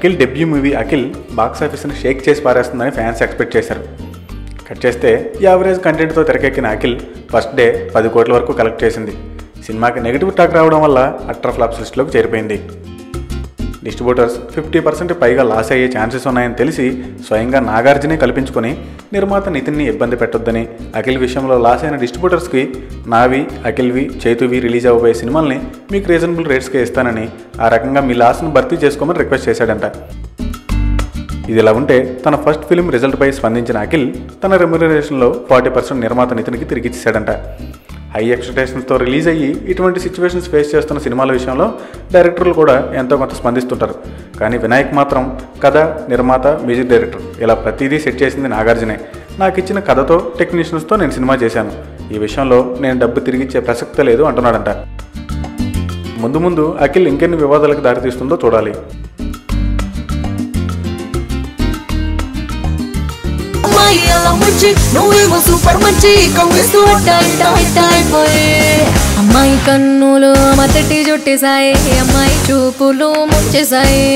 Akhil debut movie Akhil బాక్సాఫీస్ని Sheikh చేసి పారేస్తుందని fans expect చేశారు. Cut చేస్తే యావరేజ్ కంటెంట్తో తెరకెక్కిన అఖిల్ ఫస్ట్ డే 10 కోట్ల వరకు కలెక్ట్ చేసింది. సినిమాకి నెగిటివ్ టాక్ రావడం వల్ల అట్టర్ ఫ్లాప్స్ లిస్టులోకి చేరిపోయింది. డిస్ట్రిబ్యూటర్స్ 50% పైగా లాస్ అయ్యే ఛాన్సెస్ ఉన్నాయని తెలిసి స్వయంగా నాగార్జునే కల్పించుకొని నిర్మాత నితిన్ని ఇబ్బంది పెట్టొద్దని అఖిల్ విషయంలో లాస్ అయిన డిస్ట్రిబ్యూటర్స్కి నావి, అఖిల్వి, చైతువి రిలీజ్ అవ్వబోయే సినిమాల్ని మీకు రీజనబుల్ రేట్స్కే ఇస్తానని, ఆ రకంగా మీ లాస్ను భర్తీ చేసుకోమని రిక్వెస్ట్ చేశాడంట. ఇదిలా ఉంటే తన ఫస్ట్ ఫిల్మ్ రిజల్ట్పై స్పందించిన అఖిల్ తన రెమ్యునరేషన్లో 40% నిర్మాత నితిన్కి తిరిగి ఇచ్చేశాడంట. హై ఎక్స్పెక్టేషన్స్తో రిలీజ్ అయ్యి ఇటువంటి సిచ్యువేషన్స్ ఫేస్ చేస్తున్న సినిమాల విషయంలో డైరెక్టర్లు కూడా ఎంతో కొంత స్పందిస్తుంటారు. కానీ వినాయక్ మాత్రం కథ, నిర్మాత, మ్యూజిక్ డైరెక్టర్ ఇలా ప్రతిదీ సెట్ చేసింది నాగార్జునే. నాకు ఇచ్చిన కథతో, టెక్నీషియన్స్తో నేను సినిమా చేశాను. ఈ విషయంలో నేను డబ్బు తిరిగిచ్చే ప్రసక్తే లేదు అంటున్నాడంట. ముందు ముందు అఖిల్ ఇంకెన్ని వివాదాలకు దారితీస్తుందో చూడాలి. అమ్మాయి కన్నులు మొదటి జుట్టేసాయి, అమ్మాయి చూపులు ముంచేసాయి.